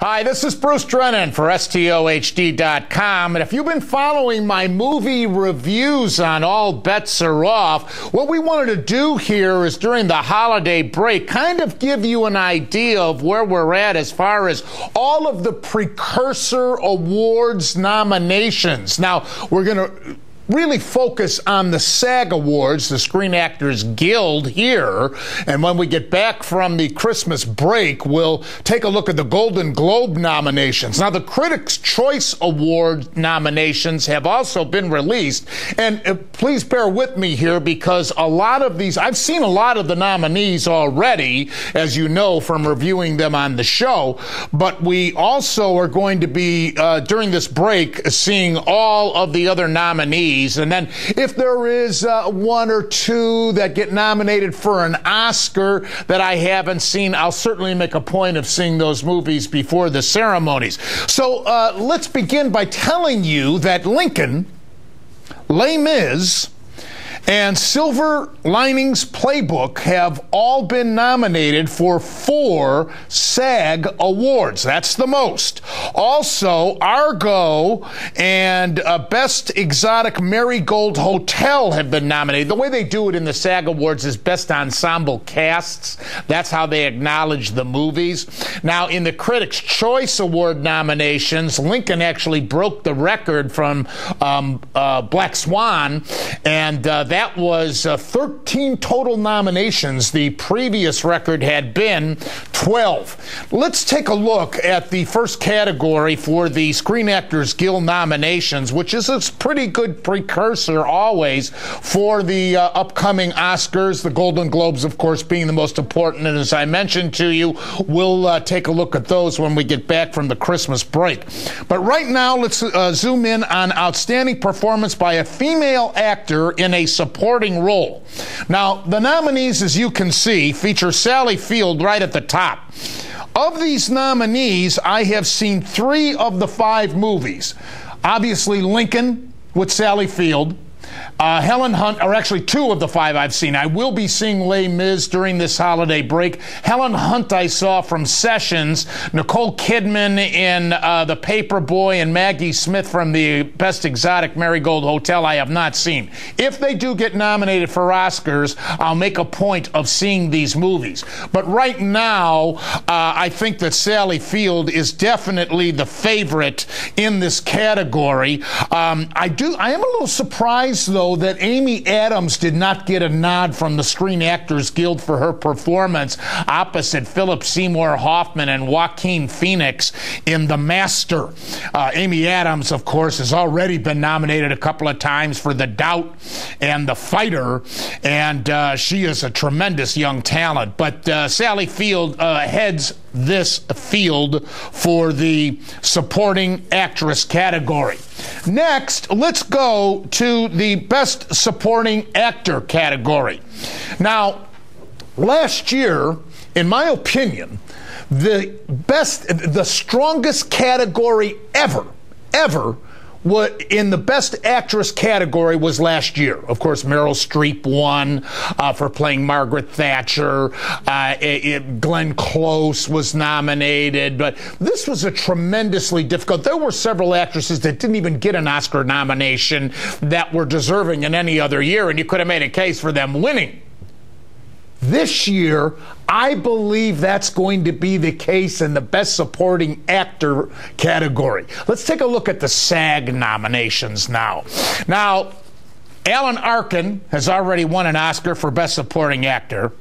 Hi, this is Bruce Drennan for STOHD.com, and if you've been following my movie reviews on All Bets Are Off, what we wanted to do here is during the holiday break kind of give you an idea of where we're at as far as all of the precursor awards nominations. Now, we're going to really focus on the SAG Awards, the Screen Actors Guild here. And when we get back from the Christmas break, we'll take a look at the Golden Globe nominations. Now, the Critics' Choice Award nominations have also been released. And please bear with me here because a lot of these, I've seen a lot of the nominees already, as you know, from reviewing them on the show. But we also are going to be, during this break, seeing all of the other nominees. And then if there is one or two that get nominated for an Oscar that I haven't seen, I'll certainly make a point of seeing those movies before the ceremonies. So let's begin by telling you that Lincoln, Les Mis, and Silver Linings Playbook have all been nominated for 4 SAG Awards. That's the most. Also, Argo and Best Exotic Marigold Hotel have been nominated. The way they do it in the SAG Awards is Best Ensemble Casts. That's how they acknowledge the movies. Now, in the Critics' Choice Award nominations, Lincoln actually broke the record from Black Swan, and that was 13 total nominations. The previous record had been 12. Let's take a look at the first category for the Screen Actors Guild nominations, which is a pretty good precursor always for the upcoming Oscars, the Golden Globes, of course, being the most important. And as I mentioned to you, we'll take a look at those when we get back from the Christmas break. But right now, let's zoom in on outstanding performance by a female actor in a supporting role. Now, the nominees, as you can see, feature Sally Field right at the top. Of these nominees, I have seen 3 of the 5 movies. Obviously, Lincoln with Sally Field. Helen Hunt, or actually 2 of the 5 I've seen. I will be seeing Les Mis during this holiday break. Helen Hunt I saw from Sessions. Nicole Kidman in The Paperboy and Maggie Smith from the Best Exotic Marigold Hotel I have not seen. If they do get nominated for Oscars, I'll make a point of seeing these movies. But right now, I think that Sally Field is definitely the favorite in this category. I am a little surprised, though, that Amy Adams did not get a nod from the Screen Actors Guild for her performance opposite Philip Seymour Hoffman and Joaquin Phoenix in The Master. Amy Adams, of course, has already been nominated a couple of times for The Doubt and The Fighter, and she is a tremendous young talent. But Sally Field heads this field for the supporting actress category. Next, let's go to the Best Supporting Actor category. Now, last year, in my opinion, the strongest category ever in the Best Actress category was last year. Of course, Meryl Streep won for playing Margaret Thatcher. Glenn Close was nominated. But this was a tremendously difficult. There were several actresses that didn't even get an Oscar nomination that were deserving in any other year, and you could have made a case for them winning. This year, I believe that's going to be the case in the Best Supporting Actor category. Let's take a look at the SAG nominations now. Now, Alan Arkin has already won an Oscar for Best Supporting Actor.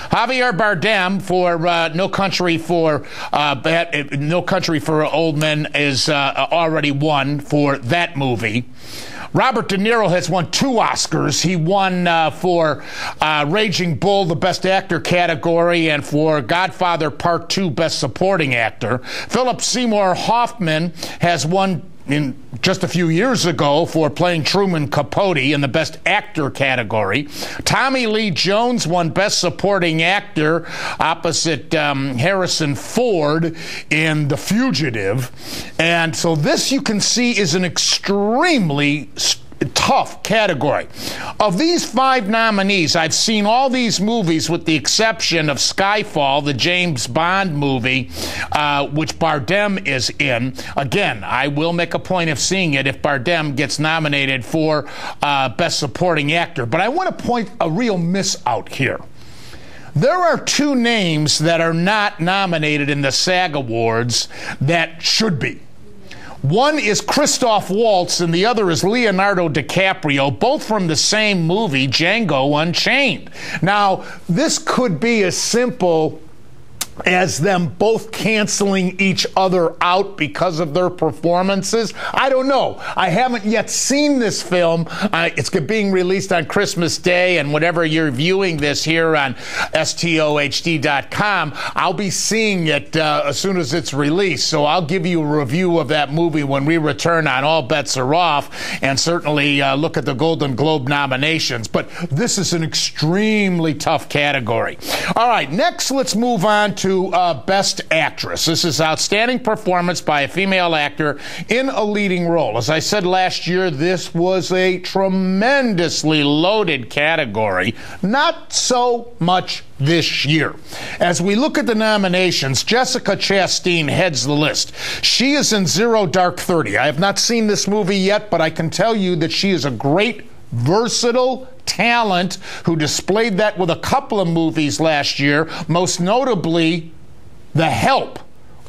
Javier Bardem for No Country for Old Men is already won for that movie. Robert De Niro has won 2 Oscars. He won for Raging Bull, the Best Actor category, and for Godfather Part 2, Best Supporting Actor. Philip Seymour Hoffman has won in just a few years ago for playing Truman Capote in the Best Actor category. Tommy Lee Jones won Best Supporting Actor opposite Harrison Ford in The Fugitive. And so this, you can see, is an extremely tough category. Of these 5 nominees, I've seen all these movies with the exception of Skyfall, the James Bond movie, which Bardem is in. Again, I will make a point of seeing it if Bardem gets nominated for Best Supporting Actor. But I want to point a real miss out here. There are 2 names that are not nominated in the SAG Awards that should be. One is Christoph Waltz and the other is Leonardo DiCaprio, both from the same movie, Django Unchained. Now, this could be as simple as them both canceling each other out because of their performances. I don't know. I haven't yet seen this film. It's being released on Christmas Day, and whenever you're viewing this here on STOHD.com, I'll be seeing it as soon as it's released. So I'll give you a review of that movie when we return on All Bets Are Off, and certainly look at the Golden Globe nominations. But this is an extremely tough category. All right, next let's move on to Best Actress. This is outstanding performance by a female actor in a leading role. As I said last year, this was a tremendously loaded category. Not so much this year. As we look at the nominations, Jessica Chastain heads the list. She is in Zero Dark 30. I have not seen this movie yet, but I can tell you that she is a great, versatile talent who displayed that with a couple of movies last year, most notably The Help,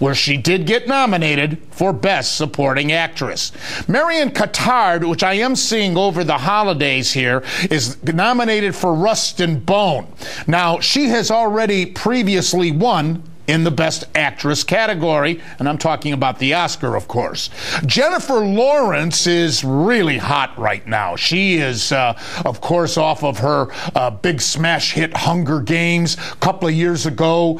where she did get nominated for Best Supporting Actress. Marion Cotillard, which I am seeing over the holidays here, is nominated for Rust and Bone. Now, she has already previously won in the Best Actress category, and I'm talking about the Oscar, of course. Jennifer Lawrence is really hot right now. She is, of course, off of her big smash hit Hunger Games. A couple of years ago,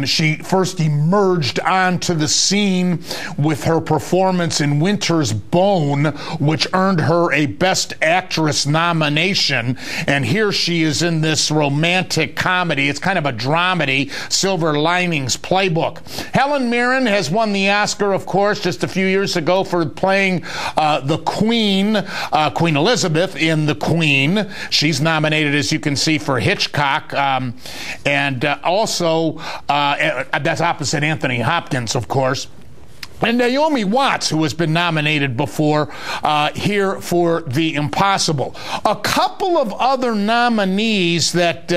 she first emerged onto the scene with her performance in Winter's Bone, which earned her a Best Actress nomination, and here she is in this romantic comedy. It's kind of a dramedy, Silver Linings Playbook. Helen Mirren has won the Oscar, of course, just a few years ago for playing the Queen, Queen Elizabeth in The Queen. She's nominated, as you can see, for Hitchcock, and also that's opposite Anthony Hopkins, of course. And Naomi Watts, who has been nominated before here for The Impossible. A couple of other nominees that,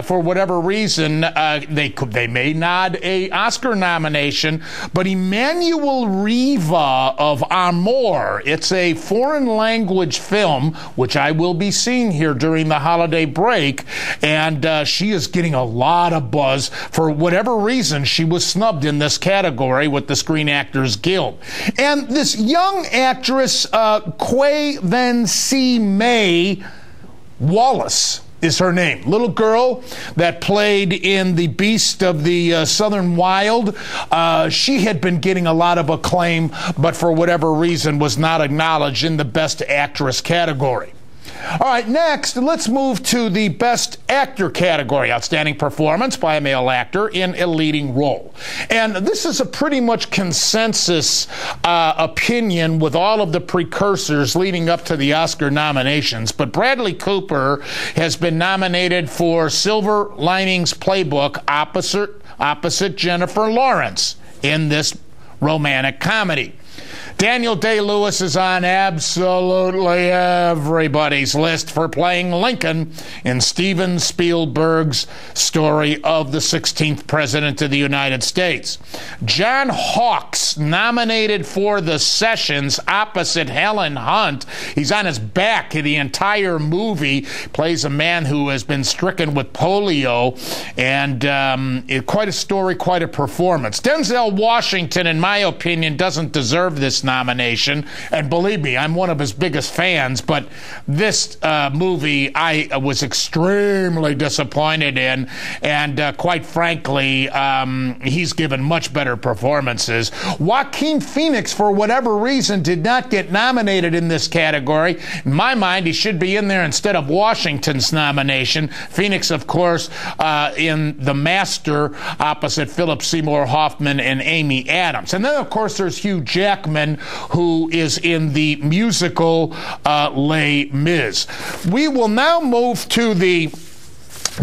for whatever reason, they may nod a Oscar nomination, but Emmanuel Riva of Amor. It's a foreign language film, which I will be seeing here during the holiday break, and she is getting a lot of buzz. For whatever reason, she was snubbed in this category with the Screen Actors Guild. And this young actress, Quay Van C. May Wallace is her name. Little girl that played in The Beast of the Southern Wild. She had been getting a lot of acclaim, but for whatever reason was not acknowledged in the Best Actress category. All right, next, let's move to the Best Actor category. Outstanding performance by a male actor in a leading role. And this is a pretty much consensus opinion with all of the precursors leading up to the Oscar nominations. But Bradley Cooper has been nominated for Silver Linings Playbook opposite Jennifer Lawrence in this romantic comedy. Daniel Day-Lewis is on absolutely everybody's list for playing Lincoln in Steven Spielberg's story of the 16th President of the United States. John Hawkes, nominated for The Sessions opposite Helen Hunt. He's on his back the entire movie. Plays a man who has been stricken with polio, and quite a story, quite a performance. Denzel Washington, in my opinion, doesn't deserve this nomination, and believe me, I'm one of his biggest fans, but this movie I was extremely disappointed in, and quite frankly, he's given much better performances. Joaquin Phoenix, for whatever reason, did not get nominated in this category. In my mind, he should be in there instead of Washington's nomination. Phoenix, of course, in The Master opposite Philip Seymour Hoffman and Amy Adams. And then, of course, there's Hugh Jackman who is in the musical Les Mis. We will now move to the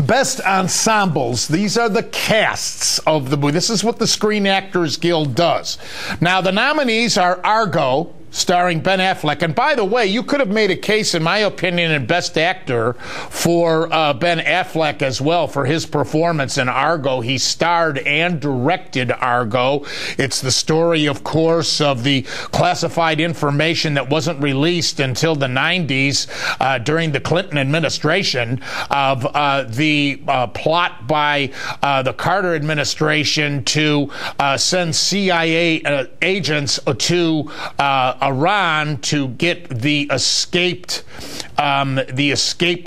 Best Ensembles. These are the casts of the movie. This is what the Screen Actors Guild does. Now, the nominees are Argo, starring Ben Affleck. And by the way, you could have made a case, in my opinion, in Best Actor for Ben Affleck as well for his performance in Argo. He starred and directed Argo. It's the story, of course, of the classified information that wasn't released until the 90s during the Clinton administration of the plot by the Carter administration to send CIA agents to Iran to get the escaped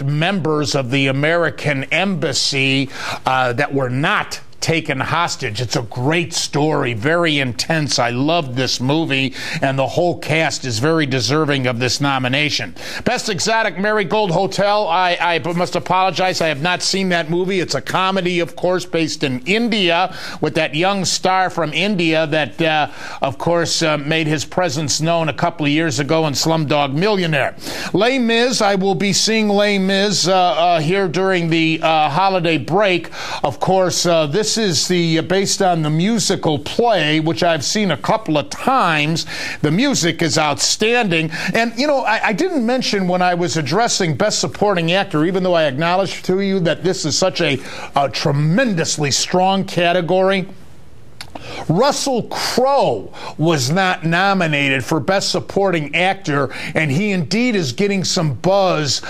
members of the American embassy that were not taken hostage. It's a great story, very intense. I love this movie, and the whole cast is very deserving of this nomination. Best Exotic Marigold Hotel, I must apologize, I have not seen that movie. It's a comedy, of course, based in India with that young star from India that, of course, made his presence known a couple of years ago in Slumdog Millionaire. Les Mis, I will be seeing Les Mis here during the holiday break. Of course, this is based on the musical play, which I've seen a couple of times. The music is outstanding. And, you know, I didn't mention when I was addressing Best Supporting Actor, even though I acknowledged to you that this is such a tremendously strong category, Russell Crowe was not nominated for Best Supporting Actor, and he indeed is getting some buzz.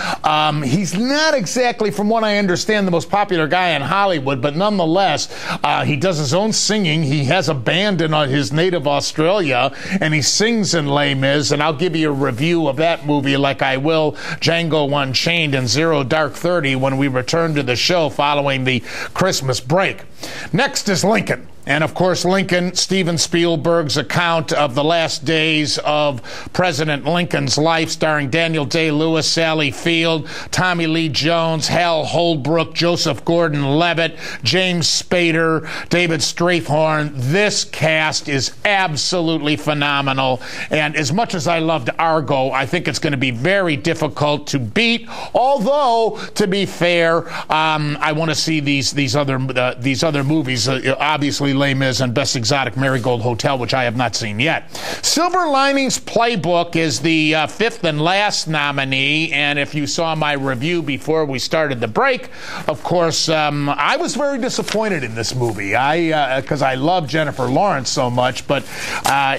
He's not exactly, from what I understand, the most popular guy in Hollywood, but nonetheless, he does his own singing. He has a band in his native Australia, and he sings in Les Mis, and I'll give you a review of that movie like I will Django Unchained and Zero Dark 30 when we return to the show following the Christmas break. Next is Lincoln. And, of course, Lincoln, Steven Spielberg's account of the last days of President Lincoln's life, starring Daniel Day-Lewis, Sally Field, Tommy Lee Jones, Hal Holbrook, Joseph Gordon-Levitt, James Spader, David Strathairn. This cast is absolutely phenomenal. And as much as I loved Argo, I think it's going to be very difficult to beat. Although, to be fair, I want to see these other movies, obviously Les Mis and Best Exotic Marigold Hotel, which I have not seen yet. Silver Linings Playbook is the fifth and last nominee, and if you saw my review before we started the break, of course, I was very disappointed in this movie. Because I love Jennifer Lawrence so much, but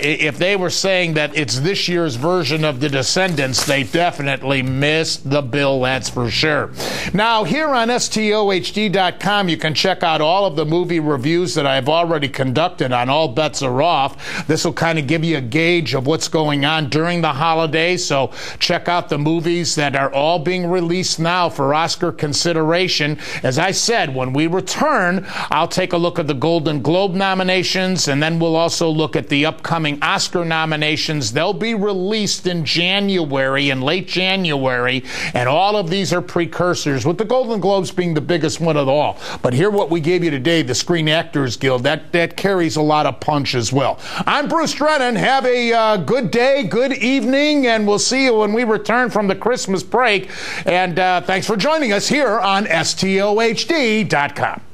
if they were saying that it's this year's version of The Descendants, they definitely missed the bill, that's for sure. Now, here on STOHD.com, you can check out all of the movie reviews that I've already conducted on All Bets Are Off. This will kind of give you a gauge of what's going on during the holidays, so check out the movies that are all being released now for Oscar consideration. As I said, when we return, I'll take a look at the Golden Globe nominations, and then we'll also look at the upcoming Oscar nominations. They'll be released in January, in late January, and all of these are precursors, with the Golden Globes being the biggest one of all. But here what we gave you today, the Screen Actors Guild, that carries a lot of punch as well. I'm Bruce Drennan. Have a good day, good evening, and we'll see you when we return from the Christmas break. And thanks for joining us here on STOHD.com.